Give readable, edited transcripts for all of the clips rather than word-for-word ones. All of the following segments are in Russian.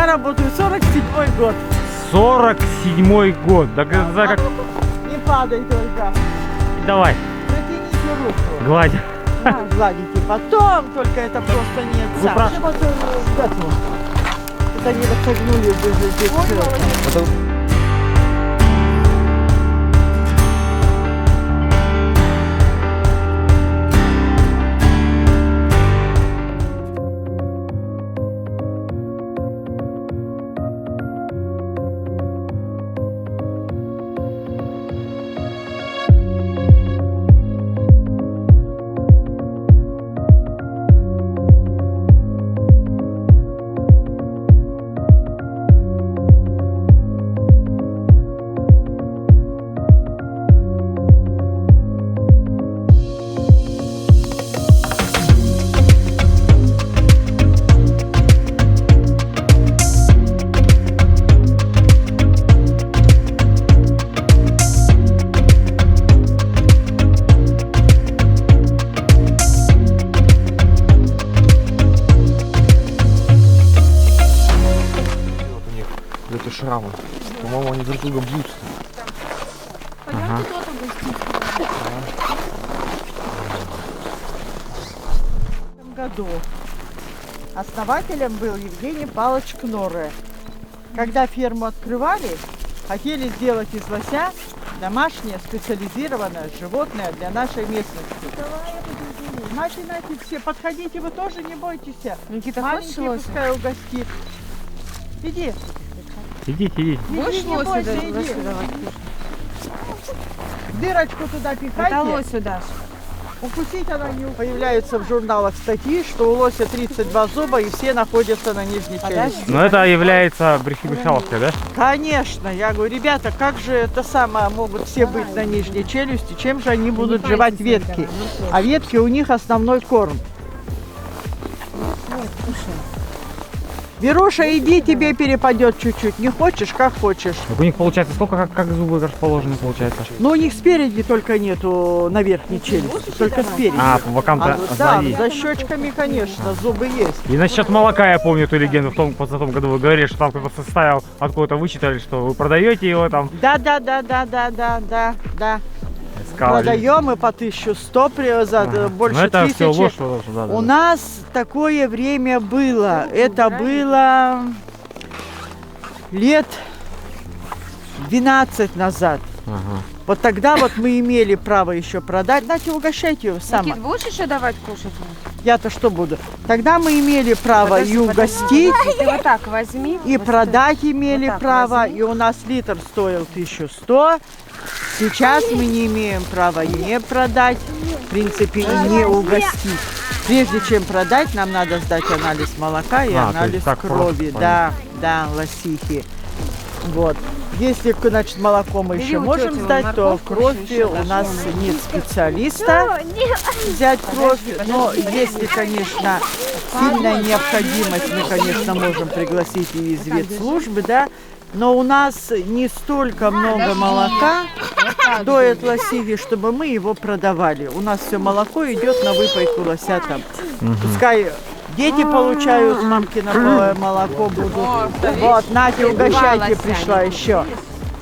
Я работаю 47-й год. 47-й год. Так это как... Не падай только. Давай, Протяните руку. гладь. Гладите потом, только это просто нет. Вы сам. прав- Вот, готово. Это они расогнули уже здесь. эти шрамы. По-моему, они друг друга бьются. Ага. В этом году основателем был Евгений Павлович Кнорре. Когда ферму открывали, хотели сделать из лося домашнее специализированное животное для нашей местности. Нате, все, подходите, вы тоже не бойтесь. Никита, хочешь Маленький лося? пускай угостит. Иди. Идите, идите. Будешь Иди, не лося бойся, давать? иди. Лося давать? Дырочку туда пихайте. Это лосю дашь. Укусить она не появляются в журналах статьи, что у лося 32 зуба и все находятся на нижней челюсти. Но это является брехибишаловкой, да? Конечно, я говорю, ребята, как же это самое могут все быть на нижней челюсти, чем же они будут жевать ветки? А ветки у них основной корм. Веруша, иди, тебе перепадет чуть-чуть. Не хочешь, как хочешь. Так у них получается сколько, как зубы расположены, получается? Но у них спереди только нету на верхней челюсти, только спереди. А, по бокам-то Да, сзади. за щечками, конечно, зубы есть. И насчет молока я помню эту легенду в том году вы говорили, что там кто-то составил, откуда-то вычитали, что вы продаете его там. Да. Сказали. Продаем мы по 1100 больше Но это все 1000. ложь, что да, У нас такое время было. Это было лет 12 назад. Ага. Вот тогда вот мы имели право еще продать. Дайте, угощайте его сама. Никит, будешь еще давать кушать? Я-то что буду? Тогда мы имели право и Подожди. угостить, Ты вот так возьми. и продать имели Вот так право. возьми. И у нас литр стоил 1100. Сейчас мы не имеем права не продать, в принципе, и не угостить. Прежде чем продать, нам надо сдать анализ молока и то есть анализ так крови. просто, Да, лосихи. Вот. Если, значит, молоко мы Бери еще у можем тети сдать, то морковку крови еще у дашь. нас нет специалиста взять кровь. Но если, конечно, сильная необходимость, мы, конечно, можем пригласить и из ветслужбы, да. Но у нас не столько много молока доят лосихи, чтобы мы его продавали. У нас все молоко идет на выпайку лосятам. Пускай дети получают мамкино молоко будут. Вот, Нате, угощайте, пришла еще.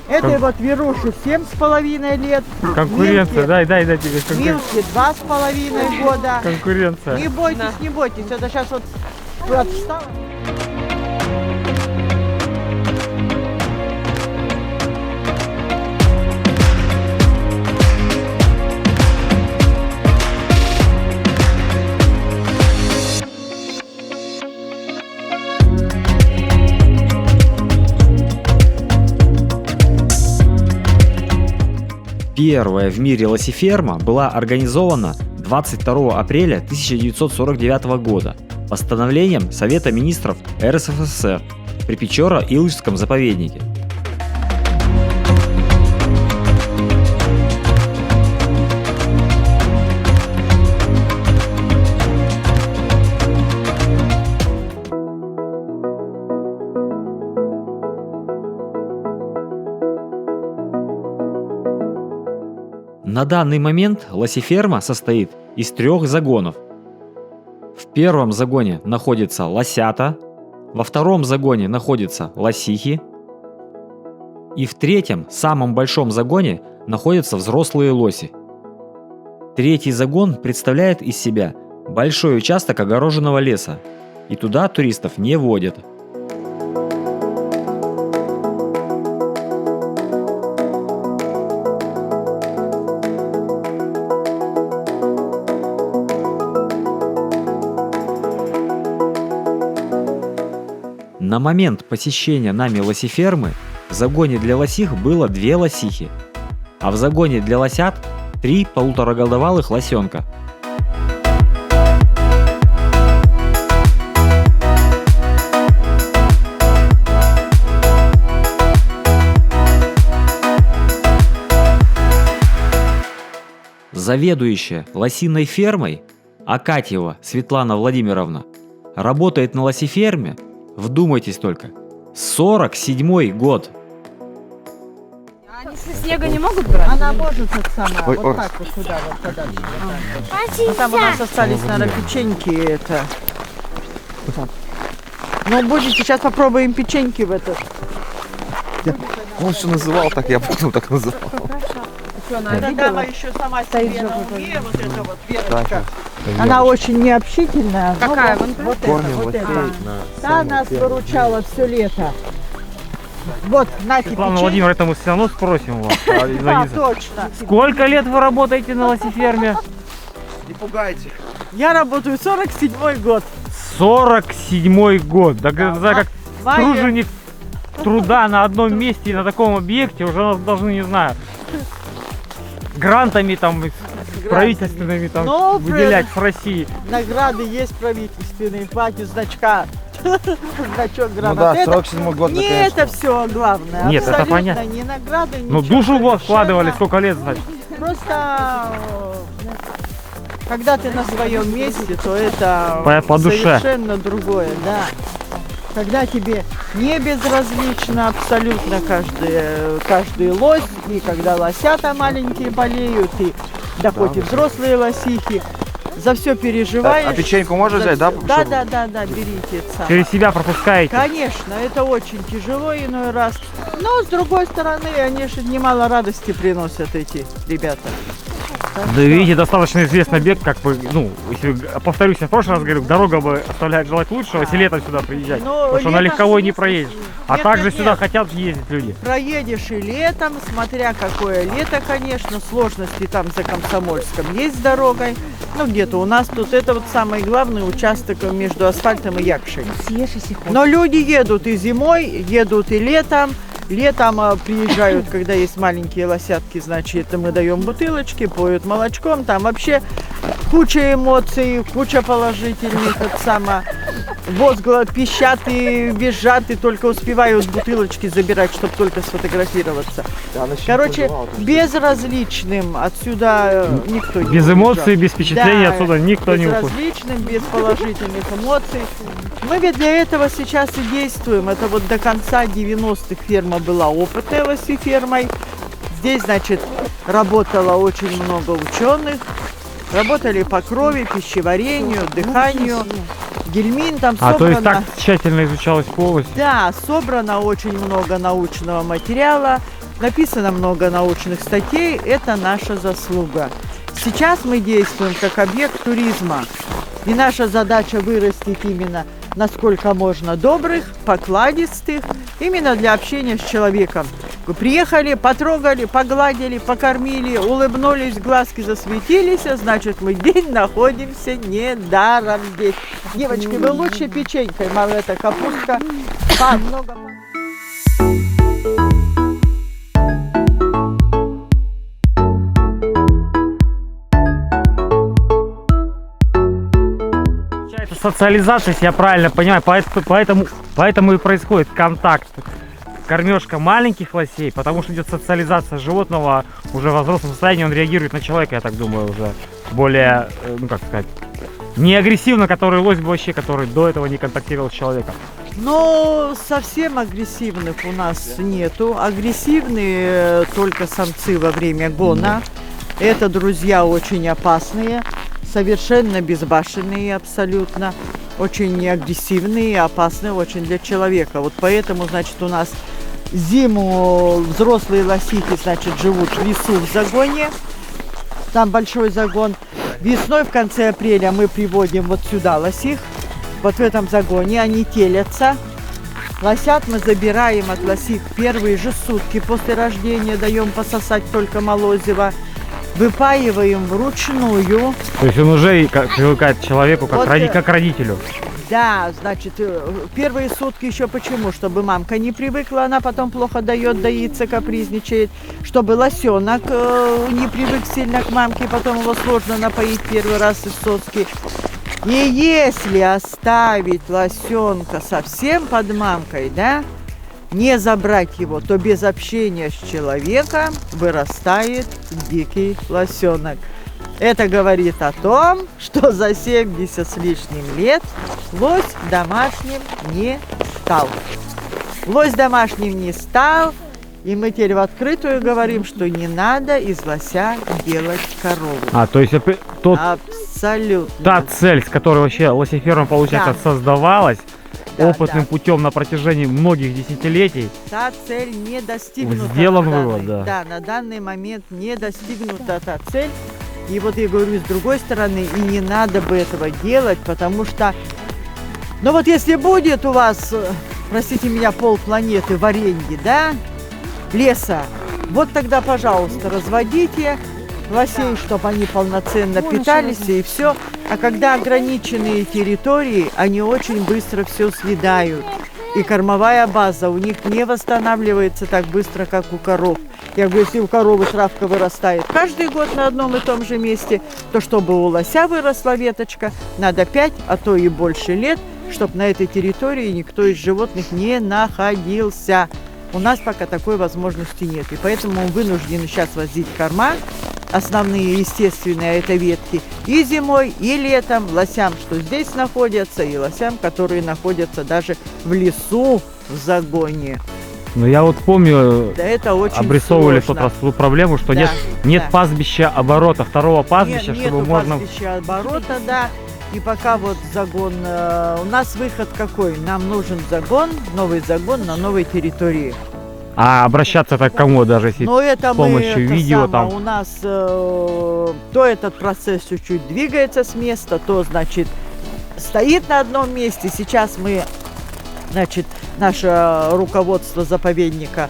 Этой вот Веруше 7,5 лет. Конкуренция, дай тебе Милке 2,5 года. конкуренция. Не бойтесь, это сейчас вот встала. Первая в мире лосиферма была организована 22 апреля 1949 года постановлением Совета министров РСФСР при Печоро-Илжском заповеднике. На данный момент лосиферма состоит из 3 загонов. В первом загоне находятся лосята, Во втором загоне находятся лосихи. И в третьем, самом большом загоне, находятся взрослые лоси. Третий загон представляет из себя большой участок огороженного леса, и туда туристов не водят. На момент посещения нами лосифермы в загоне для лосих было 2 лосихи, а в загоне для лосят 3 полуторагодовалых лосенка. Заведующая лосиной фермой Акатьева Светлана Владимировна работает на лосиферме, вдумайтесь только, 47-й год. Они со снега не могут брать? Она может так сама, Ой, вот ой. так вот сюда, вот подальше. А там у нас остались, наверное, печеньки это. Ну, будете, сейчас попробуем печеньки в этот. Он все называл так, я потом так называл. Что, она Эта обидела? дама еще сама себе на уме, вот эта вот Верочка. Да, Она очень необщительная. но Какая? вот, Вон вот Кормим это, вот лосей это. на Та нас выручала все лето. Вот, нате Светлана печенье. Владимировна, это мы все равно спросим вас. Да, точно. Сколько лет вы работаете на лосиферме? Не пугайте. Я работаю 47-й год. 47-й год. Да, как Майя- труженик труда на одном месте и на таком объекте уже нас должны, не знаю, грантами там, правительственными там Ну, выделять с России. Награды есть правительственные, хватит значка. Значок Ну гранат. да, Это 47-й год, не конечно. это все главное. Нет, это Абсолютно понятно. не награды, Ну ничего душу в вас совершенно. вкладывали, сколько лет, значит. Просто когда ты на своем месте, то это По душе. совершенно другое, да. Когда тебе не безразлично абсолютно каждый лось, и когда лосята маленькие болеют, и да хоть и взрослые лосихи, за все переживаешь. А печеньку можно За взять, да? всё. Да, да, да, да, берите это самое. Через себя пропускаете. Конечно, это очень тяжело иной раз. Но с другой стороны, они же немало радости приносят, эти ребята. Так Да что- видите, достаточно известный объект, как бы, ну, если, повторюсь, я в прошлый раз говорю, дорога бы оставляет желать лучшего, если летом сюда приезжать, Но потому что на летом легковой в не смысле- проедешь. А Нет, также нет, сюда нет. хотят ездить люди. Проедешь и летом, смотря какое лето, конечно, сложности там за Комсомольском есть с дорогой. Ну, где-то у нас тут это вот самый главный участок между асфальтом и Якшей. Съешь, если хочешь. Но люди едут и зимой, едут и летом. Летом приезжают, когда есть маленькие лосятки, значит, мы даем бутылочки, поют молочком. Там вообще куча эмоций, куча положительных. Это само возглас, пищат и визжат, и только успевают бутылочки забирать, чтобы только сфотографироваться. Да, она Короче, переживала, там, безразличным отсюда никто не Без эмоций, уезжал. без впечатлений Да, отсюда никто не уходит. безразличным, без положительных эмоций. Мы ведь для этого сейчас и действуем. Это вот до конца 90-х ферма была опытной лосифермой. Здесь, значит, работало очень много ученых. Работали по крови, пищеварению, дыханию. Гельмин там А то есть собрано. так тщательно изучалась полость. Да, собрано очень много научного материала, написано много научных статей, это наша заслуга. Сейчас мы действуем как объект туризма, и наша задача вырастить именно насколько можно добрых, покладистых, именно для общения с человеком. Вы приехали, потрогали, погладили, покормили, улыбнулись, глазки засветились, а значит мы день находимся недаром здесь. Девочки, вы лучше печенькой, мало это капустка, много. Это социализация, если я правильно понимаю, поэтому и происходит контакт. Кормежка маленьких лосей, потому что идет социализация животного уже в взрослом состоянии, он реагирует на человека, я так думаю, уже более, ну как сказать, не агрессивно, который лось вообще, который до этого не контактировал с человеком. Но совсем агрессивных у нас нету. Агрессивные только самцы во время гона. Это друзья очень опасные, совершенно безбашенные абсолютно. очень агрессивные и опасные очень для человека. Вот поэтому, значит, у нас зиму взрослые лосихи, значит, живут в лесу в загоне. Там большой загон. Весной, в конце апреля, мы приводим вот сюда лосих. Вот в этом загоне они телятся. Лосят мы забираем от лосих первые же сутки после рождения, даем пососать только молозиво. Выпаиваем вручную. То есть он уже привыкает к человеку как, Вот, как родителю. Да, значит, первые сутки еще почему? Чтобы мамка не привыкла, она потом плохо дает, доится, капризничает. Чтобы лосенок не привык сильно к мамке, потом его сложно напоить первый раз из соски. И если оставить лосенка совсем под мамкой, да, не забрать его, то без общения с человеком вырастает дикий лосенок. Это говорит о том, что за 70 с лишним лет лось домашним не стал. Лось домашним не стал, и мы теперь в открытую говорим, что не надо из лося делать корову. То есть Абсолютно. та цель, с которой вообще лосеферма, получается, Да. создавалась Да, опытным да. путем на протяжении многих десятилетий. Та цель не достигнута. Сделан на данный- вывод, да. Да, на данный момент не достигнута та цель. И вот я говорю, с другой стороны, и не надо бы этого делать, потому что, ну вот если будет у вас, простите меня, полпланеты в аренде, да, леса, вот тогда, пожалуйста, разводите лосей, чтобы они полноценно питались и все. А когда ограниченные территории, они очень быстро все съедают. И кормовая база у них не восстанавливается так быстро, как у коров. Я говорю, если у коровы травка вырастает каждый год на одном и том же месте, то чтобы у лося выросла веточка, надо 5, а то и больше лет, чтобы на этой территории никто из животных не находился. У нас пока такой возможности нет. И поэтому мы вынуждены сейчас возить корма. Основные естественные это ветки и зимой, и летом лосям, что здесь находятся, и лосям, которые находятся даже в лесу в загоне. Но я вот помню, Да, это очень обрисовывали в тот сложно. раз ту проблему, что Да, нет да. пастбища оборота, второго пастбища, Нету чтобы можно... пастбища оборота, да. И пока вот загон, у нас выход какой? Нам нужен загон, новый загон на новой территории. А обращаться так к кому, даже если... Но это с помощью мы, это видео самое, там. у нас то этот процесс чуть-чуть двигается с места, то, значит, стоит на одном месте. Сейчас мы, значит, наше руководство заповедника,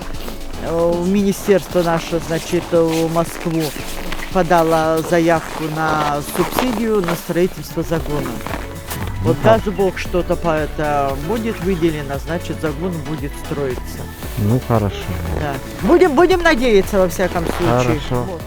министерство наше, значит, в Москву подало заявку на субсидию на строительство загона. Вот даст Бог что-то по это будет выделено, значит, загон будет строиться. Ну, хорошо. Да. Будем надеяться, во всяком случае. Хорошо. Вот.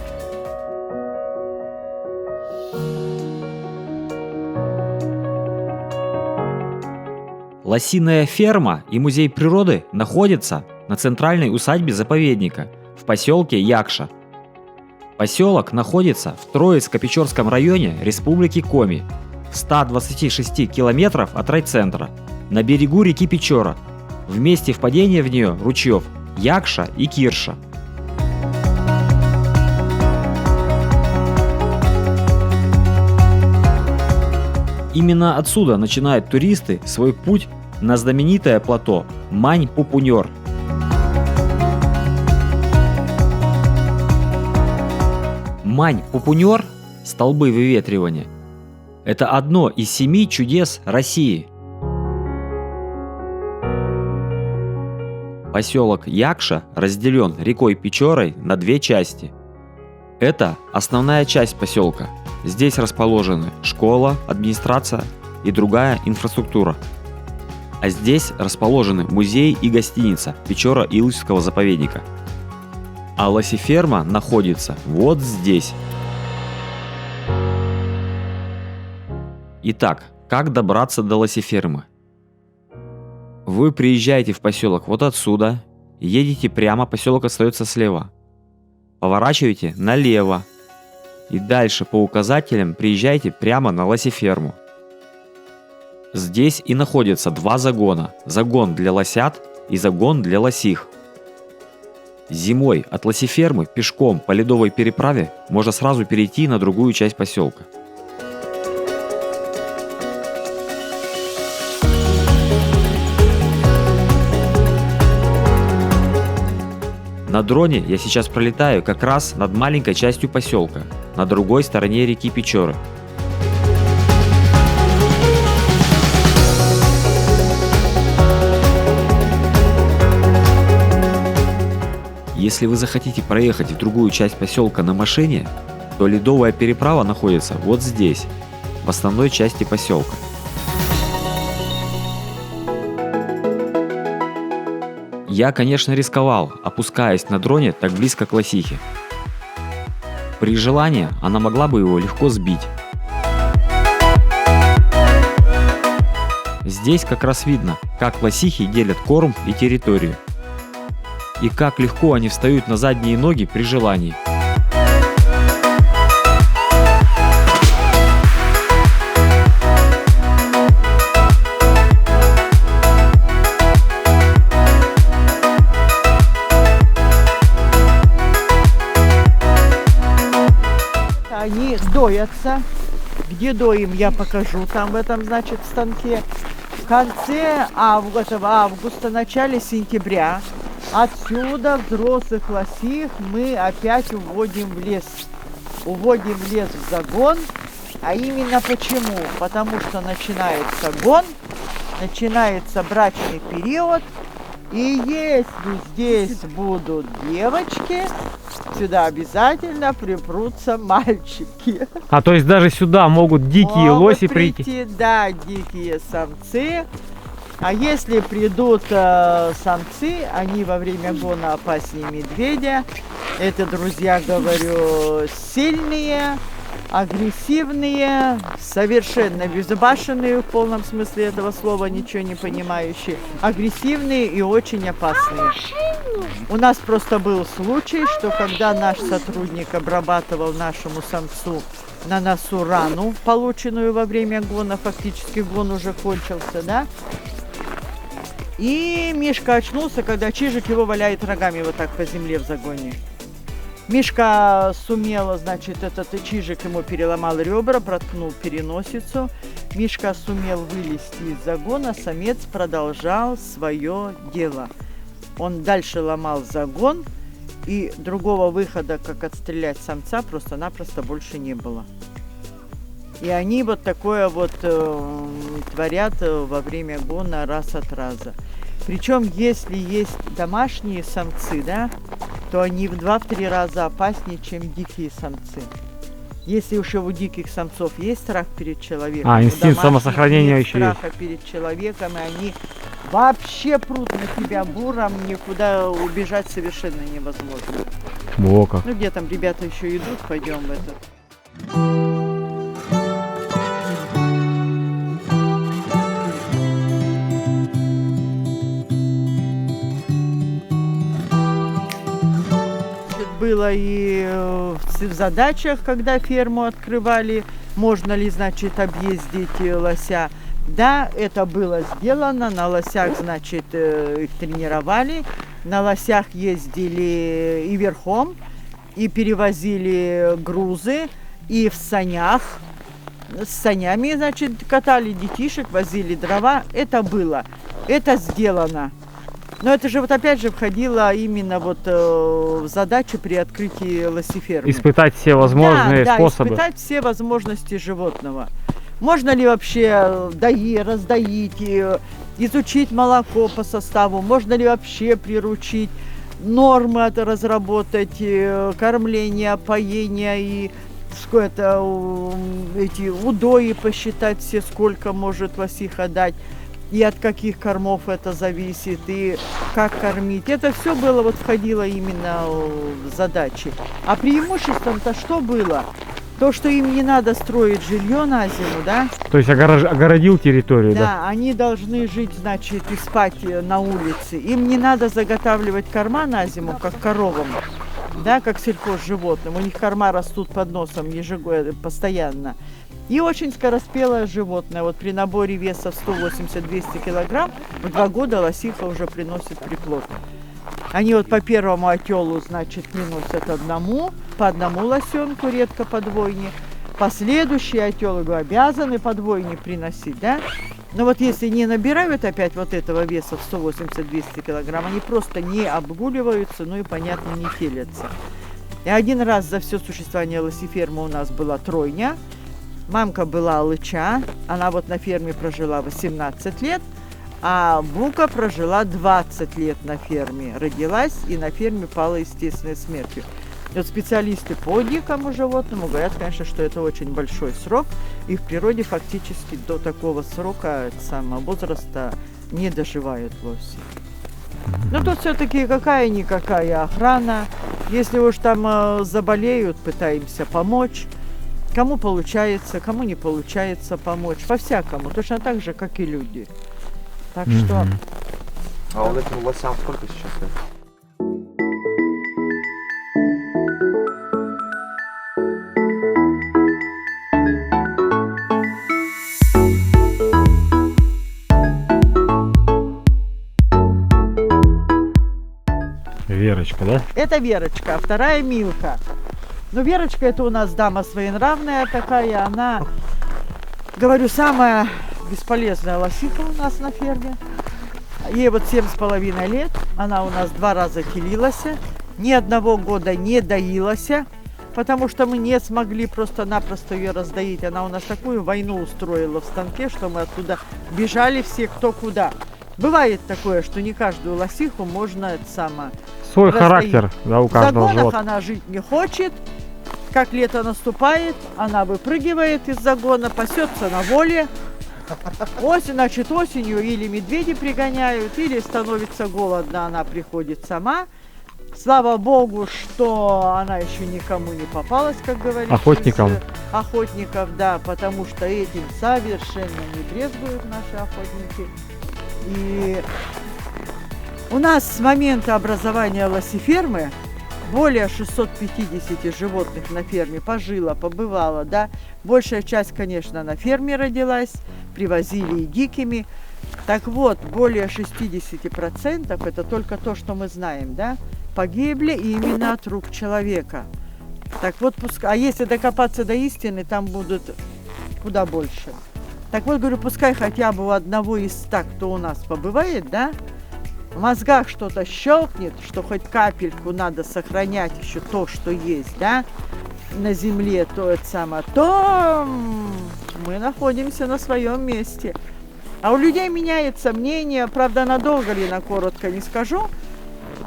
Лосиная ферма и музей природы находятся на центральной усадьбе заповедника в поселке Якша. Поселок находится в Троицко-Печорском районе Республики Коми, в 126 километров от райцентра, на берегу реки Печора, в месте впадения в нее ручьев Якша и Кирша. Именно отсюда начинают туристы свой путь на знаменитое плато Мань-Пупуньор. Мань-Пупуньор, столбы выветривания, это одно из 7 чудес России. Поселок Якша разделен рекой Печорой на 2 части. Это основная часть поселка. Здесь расположены школа, администрация и другая инфраструктура. А здесь расположены музей и гостиница Печора-Илычского заповедника. А лосеферма находится вот здесь. Итак, как добраться до лосефермы? Вы приезжаете в поселок вот отсюда, едете прямо, поселок остается слева. Поворачиваете налево. И дальше по указателям приезжайте прямо на лосеферму. Здесь и находятся 2 загона. Загон для лосят и загон для лосих. Зимой от лосефермы пешком по ледовой переправе можно сразу перейти на другую часть поселка. На дроне я сейчас пролетаю как раз над маленькой частью поселка, на другой стороне реки Печоры. Если вы захотите проехать в другую часть поселка на машине, то ледовая переправа находится вот здесь, в основной части поселка. Я, конечно, рисковал, опускаясь на дроне так близко к лосихе. При желании она могла бы его легко сбить. Здесь как раз видно, как лосихи делят корм и территорию. И как легко они встают на задние ноги при желании. Они доятся. Где доим, я покажу. Там в этом, значит, станке. В конце этого августа, начале сентября отсюда взрослых лосих мы опять уводим в лес. Уводим в лес в загон. А именно почему? Потому что начинается гон, начинается брачный период. И если здесь будут девочки, сюда обязательно припрутся мальчики. А то есть даже сюда могут дикие Могут лоси прийти? Да, дикие самцы. А если придут самцы, они во время гона опаснее медведя. Это, друзья, говорю, сильные, агрессивные, совершенно безбашенные в полном смысле этого слова, ничего не понимающие, агрессивные и очень опасные. У нас просто был случай, что когда наш сотрудник обрабатывал нашему самцу на носу рану, полученную во время гона, фактически гон уже кончился, да? И Мишка очнулся, когда Чижик его валяет рогами вот так по земле в загоне. Мишка сумела, значит, этот Чижик ему переломал ребра, проткнул переносицу. Мишка сумел вылезти из загона, самец продолжал свое дело. Он дальше ломал загон, и другого выхода, как отстрелять самца, просто-напросто больше не было. И они вот такое вот творят во время гона раз от раза. Причем, если есть домашние самцы, да, то они в 2-3 раза опаснее, чем дикие самцы. Если уж у диких самцов есть страх перед человеком, инстинкт самосохранения еще есть. Страха перед человеком, и они вообще прут на тебя буром, никуда убежать совершенно невозможно. Во как. Ну где там ребята еще идут, пойдем в этот. Было и в задачах, когда ферму открывали, можно ли, значит, объездить лося. Да, это было сделано, на лосях, значит, их тренировали, на лосях ездили и верхом, и перевозили грузы, и в санях. С санями, значит, катали детишек, возили дрова. Это было, это сделано. Но это же вот опять же входило именно вот в задачу при открытии лосифермы. Испытать все возможные способы. Да, испытать все возможности животного. Можно ли вообще раздоить, изучить молоко по составу, можно ли вообще приручить, нормы разработать, кормление, поение и эти удои посчитать все, сколько может лосиха дать. И от каких кормов это зависит, и как кормить. Это все было, вот входило именно в задачи. А преимуществом-то что было? То, что им не надо строить жилье на зиму, да? То есть огородил территорию, да? Да, они должны жить, значит, и спать на улице. Им не надо заготавливать корма на зиму, как коровам, да, как сельхозживотным. У них корма растут под носом постоянно. И очень скороспелое животное. Вот при наборе веса 180-200 килограмм в 2 года лосиха уже приносит приплод. Они вот по первому отелу, значит, приносят по одному лосенку, редко по двойне. Последующие отелы обязаны по двойне приносить, да? Но вот если не набирают опять вот этого веса в 180-200 килограмм, они просто не обгуливаются, ну и, понятно, не телятся. И один раз за все существование лосифермы у нас была тройня. Мамка была алыча, она вот на ферме прожила 18 лет, а Бука прожила 20 лет на ферме. Родилась и на ферме пала естественной смертью. И вот специалисты по дикому животному говорят, конечно, что это очень большой срок, и в природе фактически до такого срока самого возраста не доживают лоси. Но тут все-таки какая-никакая охрана. Если уж там заболеют, пытаемся помочь. Кому получается, кому не получается помочь. По-всякому, точно так же, как и люди. Так что... А вот этим лосям сколько сейчас лет? Верочка, да? Это Верочка, а вторая Милка. Ну, Верочка это у нас дама своенравная такая, она, говорю, самая бесполезная лосиха у нас на ферме. Ей вот 7,5 лет, она у нас 2 раза телилась, ни одного года не доилась, потому что мы не смогли просто-напросто ее раздоить. Она у нас такую войну устроила в станке, что мы оттуда бежали все кто куда. Бывает такое, что не каждую лосиху можно Свой раздоить. характер, да, у В каждого загонах животного. она жить не хочет. Как лето наступает, она выпрыгивает из загона, пасется на воле. Значит, осенью или медведи пригоняют, или становится голодно, она приходит сама. Слава богу, что она еще никому не попалась, как говорится. Охотникам. Охотников, да, потому что этим совершенно не брезгуют наши охотники. И у нас с момента образования лосифермы более 650 животных на ферме пожило, побывало, да. Большая часть, конечно, на ферме родилась, привозили и дикими. Так вот, более 60% это только то, что мы знаем, да, погибли именно от рук человека. Так вот, пускай, а если докопаться до истины, там будут куда больше. Так вот, говорю, пускай хотя бы у одного из 100, кто у нас побывает, да, в мозгах что-то щелкнет, что хоть капельку надо сохранять еще то, что есть, да, на земле, то мы находимся на своем месте. А у людей меняется мнение, правда, надолго ли, на коротко не скажу.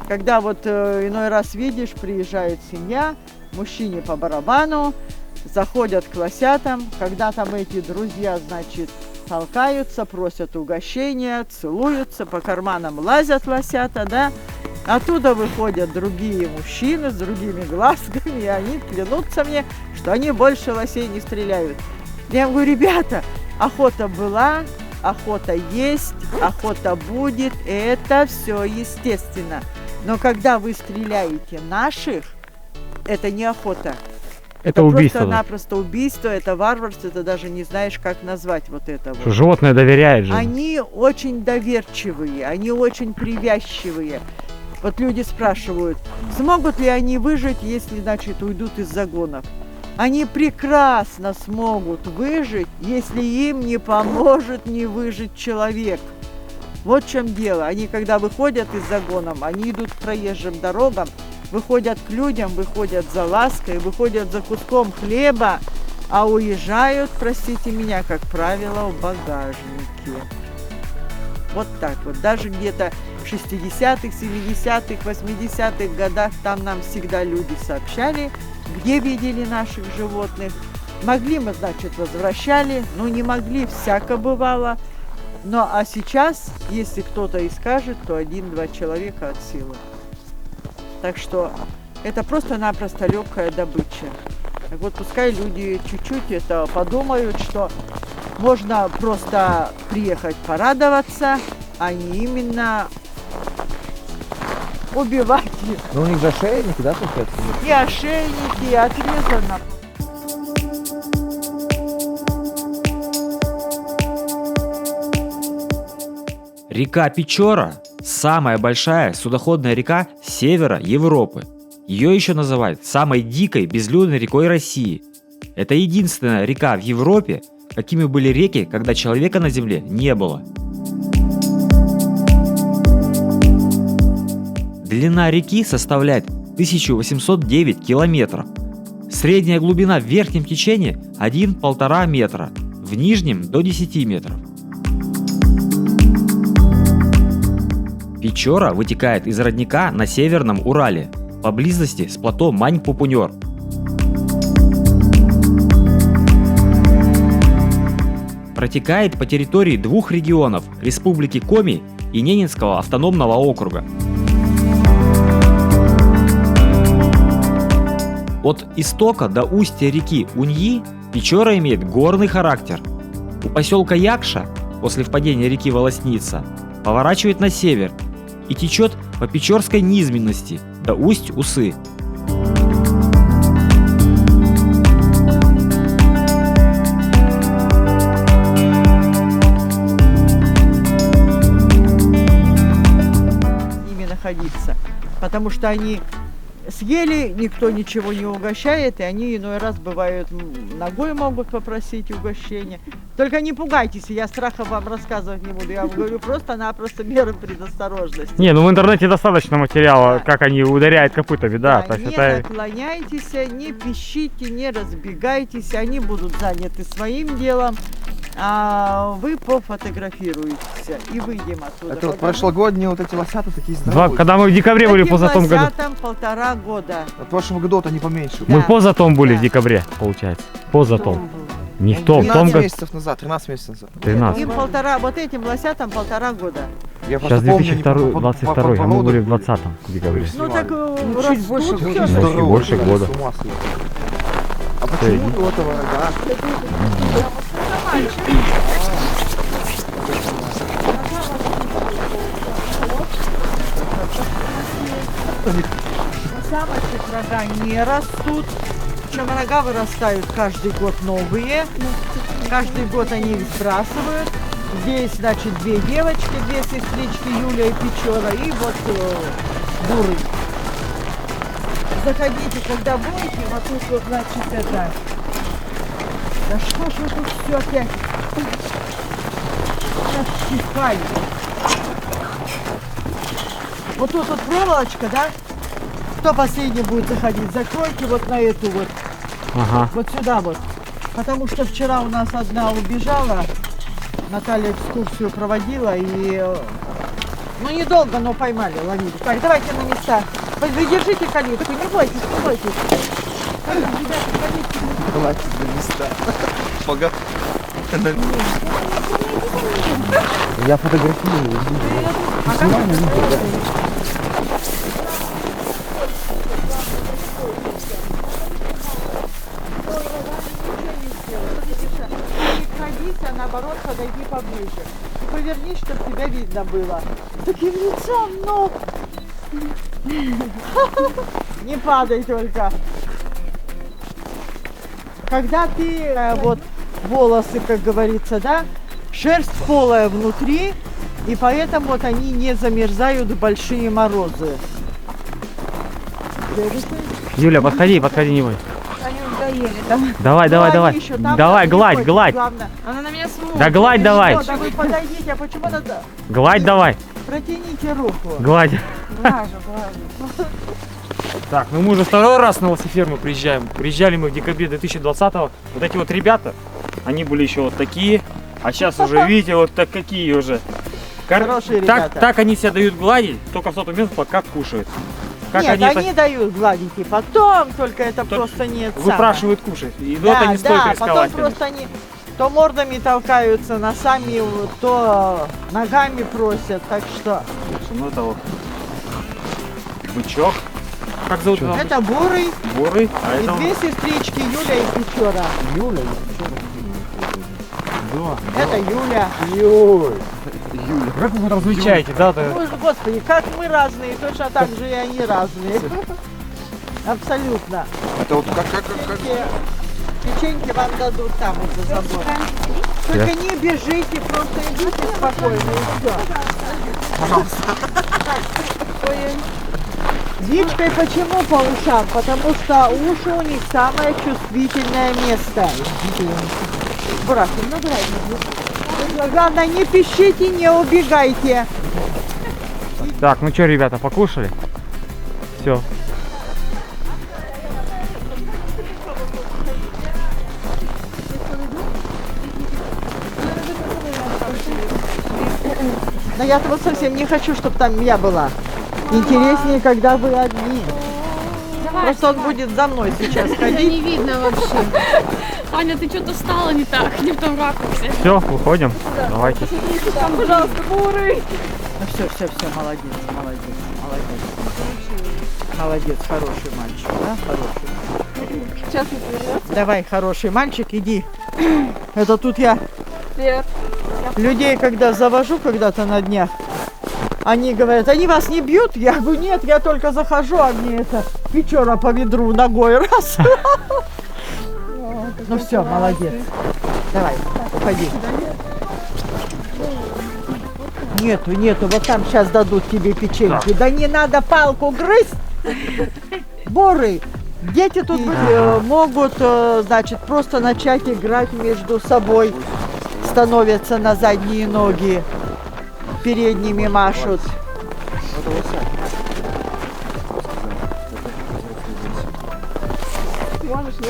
Когда вот иной раз видишь, приезжает семья, мужчине по барабану, заходят к лосятам, когда там эти друзья, значит, толкаются, просят угощения, целуются, по карманам лазят лосята, да. Оттуда выходят другие мужчины с другими глазками, и они клянутся мне, что они больше лосей не стреляют. Я им говорю, ребята, охота была, охота есть, охота будет, это все естественно. Но когда вы стреляете наших, это не охота. Это убийство. Просто-напросто убийство, это варварство, это даже не знаешь, как назвать вот это вот. Животное доверяет же. Они очень доверчивые, они очень привязчивые. Вот люди спрашивают, смогут ли они выжить, если, значит, уйдут из загонов. Они прекрасно смогут выжить, если им не поможет не выжить человек. Вот в чем дело. Они, когда выходят из загонов, они идут к проезжим дорогам, выходят к людям, выходят за лаской, выходят за куском хлеба, а уезжают, простите меня, как правило, в багажнике. Вот так вот. Даже где-то в 60-х, 70-х, 80-х годах там нам всегда люди сообщали, где видели наших животных. Могли мы, значит, возвращали, но не могли, всяко бывало. Ну а сейчас, если кто-то и скажет, то 1-2 человека от силы. Так что это просто-напросто легкая добыча. Так вот, пускай люди чуть-чуть это подумают, что можно просто приехать порадоваться, а не именно убивать их. Ну у них же ошейники, да, получается? И ошейники, и отрезано. Река Печора – самая большая судоходная река севера Европы. Ее еще называют самой дикой безлюдной рекой России. Это единственная река в Европе, какими были реки, когда человека на Земле не было. Длина реки составляет 1809 километров. Средняя глубина в верхнем течении 1–1,5 метра, в нижнем до 10 метров. Печора вытекает из родника на Северном Урале, поблизости с плато Мань-Пупунер. Протекает по территории двух регионов – Республики Коми и Ненецкого автономного округа. От истока до устья реки Уньи Печора имеет горный характер. У поселка Якша, после впадения реки Волосница, поворачивает на север и течет по Печорской низменности до Усть-Усы. С ними находиться, потому что они съели, никто ничего не угощает, и они иной раз бывают ногой могут попросить угощения. Только не пугайтесь, я страха вам рассказывать не буду, я вам говорю просто-напросто меры предосторожности. Не, ну в интернете достаточно материала, Да. как они ударяют копытами, да. То есть Не это... наклоняйтесь, не пищите, не разбегайтесь, они будут заняты своим делом, а вы пофотографируетесь и выйдем оттуда. Это вот Потому- прошлогодние вот эти лосята такие здоровые. Когда мы в декабре были в Таким позатом году. лосятам 1,5 года. В прошлом году вот они поменьше. Мы Да. в позатом были в Да. декабре, получается. Позатом. Том был. Не в том, в 12 том году. месяцев назад, 13 месяцев назад. 13. Им 1,5, вот этим лосятам 1,5 года. Я Сейчас просто помню, они 2022, а мы были в 20-м декабре. Ну так Ну, растут чуть больше всё года. же. Здорово. больше с года. ума сойти. А почему у этого рога? Самочек рога не растут, причем рога вырастают каждый год новые, каждый год они их сбрасывают. Здесь, значит, две девочки, две сестрички, Юля и Печора, и вот бурый. Заходите, когда будете, вот тут вот, значит, это... Да что ж вы тут все опять? Отчихали. Вот тут вот проволочка, да? Кто последний будет заходить? Закройте вот на эту вот, Ага. вот сюда вот. Потому что вчера у нас одна убежала, Наталья экскурсию проводила и... Ну недолго, но поймали, ловили. Так, давайте на места. Вы держите калитку, не бойтесь, не бойтесь. Ребята, калитку. Давайте на места. Пога. Я фотографирую. Не крадись, а наоборот подойди поближе. И повернись, чтобы тебя видно было. Таким лицом, ну. Не падай только. Когда ты вот волосы, как говорится, да, шерсть полая внутри, и поэтому вот они не замерзают в большие морозы. Юля, подходи, не бойся. Они надоели там. Давай, давай, Ну, давай. они еще там Давай, не гладь, ходят, гладь. главное. Она на меня смотрит. Да гладь давай. Что, да вы подойдите, а почему надо? Гладь давай. Протяните руку. Гладь. Глажу, глажу. Так, ну мы уже второй раз на лосеферму приезжаем. Приезжали мы в декабре 2020-го. Вот эти вот ребята, они были еще вот такие. А сейчас уже, видите, вот так какие уже. Хорошие так, ребята. так они себя дают гладить, только в тот момент, пока кушают. Как Нет, они, это дают гладить и потом, только это Только просто нет. выпрашивают кушать. И вот Да, они стоят да, рисковать. потом конечно. просто они то мордами толкаются, носами, то ногами просят, так что Ну это вот бычок. Как зовут его? это бурый Бурый, а и это две сестрички, Юля и Печора. Юля? Это Юля. Юля. как вы различаете, да? Ну, господи, как мы разные, точно так же и они разные. Абсолютно. Это вот как? Печеньки вам дадут там вот за забор. Только не бежите, просто идите спокойно и все. Пожалуйста. Вичкой почему по ушам? Потому что уши у них самое чувствительное место. Бурак, главное, не пищите, не убегайте. Так, ну что, ребята, покушали? Все. Но я-то вот совсем не хочу, чтобы там я была. Интереснее, когда вы одни. Просто он будет за мной сейчас Это ходить. не видно вообще. Аня, ты что-то стала не так, не в том ракурсе. Все, выходим. Давайте. Пожалуйста, буры. Ну все, молодец, молодец, молодец. Молодец, хороший мальчик, да, хороший. Сейчас не повернется. Давай, хороший мальчик, иди. Это тут я Привет. людей, когда завожу когда-то на днях, они говорят, они вас не бьют? Я говорю, нет, я только захожу, а мне это Печора по ведру ногой раз. Ну все, молодец. Давай, уходи. Нету, вот там сейчас дадут тебе печеньки. Да не надо палку грызть. Боры, дети тут могут, значит, просто начать играть между собой, становятся на задние ноги, передними машут.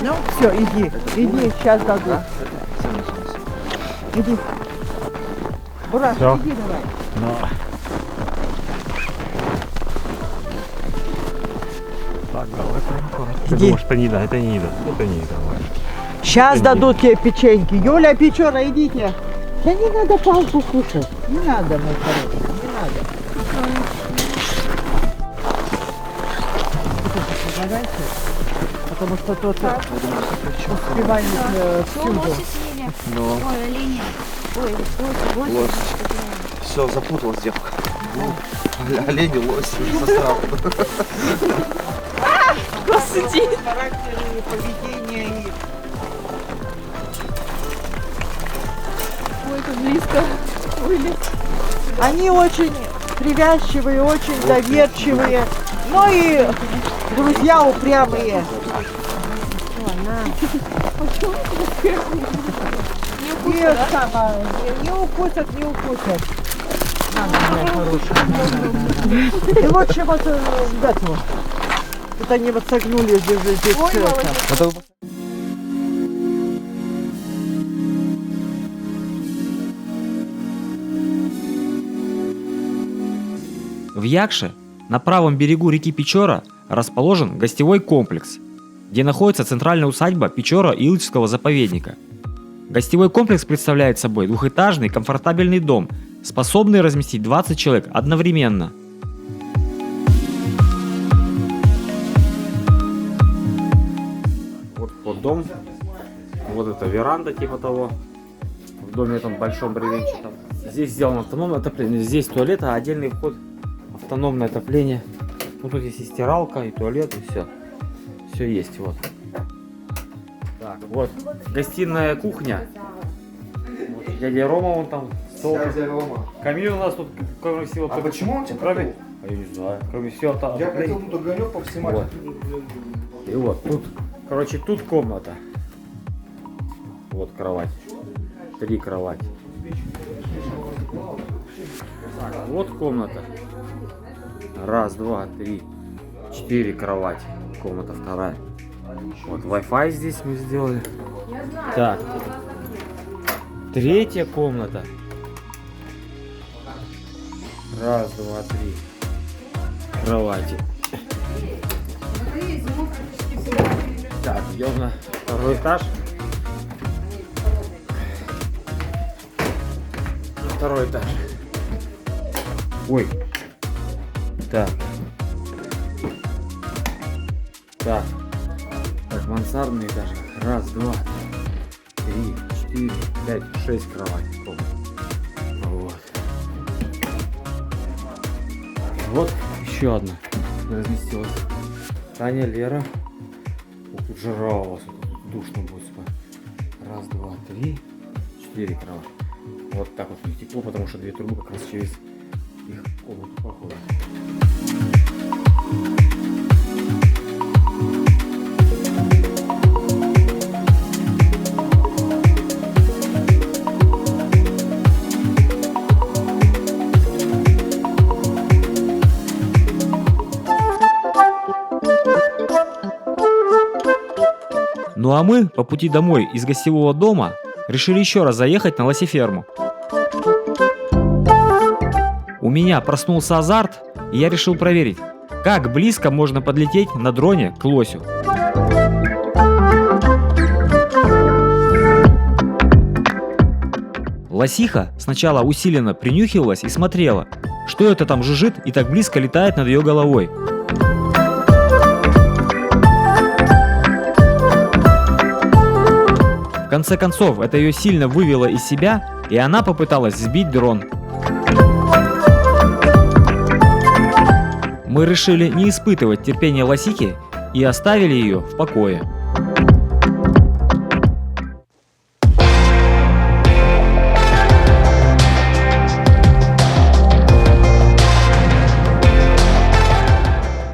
Ну, все, иди, сейчас дадут. Иди. Бурак, Всё. иди давай. Так, давай прям. Иди. Ты думаешь, это не еда, это не еда, это не еда. Сейчас Иди. дадут тебе печеньки. Юля, Печора, идите. Да не надо палку кушать. Не надо, мой хороший, не надо. Помогайте, потому что тот успевает всюду. Но Ой, оленя. Ой, лось. Все, запуталась девка. Олень и лось уже со страху. Господи. Характер и поведение. Ой, как близко. Ой, Они очень привязчивые, очень доверчивые. Ну и друзья упрямые. Не укусят. И вот чем вот этого. Вот они вот согнули здесь. Это. В Якше, на правом берегу реки Печора, расположен гостевой комплекс, где находится центральная усадьба Печора-Илычского заповедника. Гостевой комплекс представляет собой двухэтажный комфортабельный дом, способный разместить 20 человек одновременно. Вот дом, вот это веранда типа того, в доме этом большом бревенчатом. Здесь сделано автономное отопление, здесь туалет, а отдельный вход, автономное отопление. Ну тут есть и стиралка, и туалет, и все. Все есть, вот. Так, вот, гостиная кухня. Вот, дядя Рома, вон там стол. Камин у нас тут, кроме всего. А почему он тебя кроме... А я не знаю, кроме всего там. Я хотел тут огонек повснимать. Вот. И вот тут, короче, тут комната. Вот кровать. 3 кровати. Так, вот комната. 1, 2, 3, 4 кровати. Комната вторая. Вот Wi-Fi здесь мы сделали. Так. 3 комната. 1, 2, 3 кровати. Так, идем на 2-й этаж. На 2-й этаж. Ой. Так. Так. Так, мансардный этаж. 1, 2, 3, 4, 5, 6 кроватей. Вот. Вот еще одна разместилась. Таня, Лера. Вот тут жара у вас, тут душно будет спать. 1, 2, 3, 4 кровати. Вот так вот у них тепло, потому что 2 трубы как раз через их комнату проходят. а мы по пути домой из гостевого дома решили еще раз заехать на лосеферму. У меня проснулся азарт, и я решил проверить, как близко можно подлететь на дроне к лосю. Лосиха сначала усиленно принюхивалась и смотрела, что это там жужжит и так близко летает над ее головой. В конце концов, это ее сильно вывело из себя, и она попыталась сбить дрон. Мы решили не испытывать терпение лосихи и оставили ее в покое.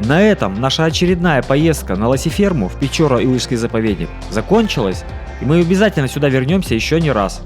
На этом наша очередная поездка на лосеферму в Печора-Илышский заповедник закончилась, и мы обязательно сюда вернемся еще не раз.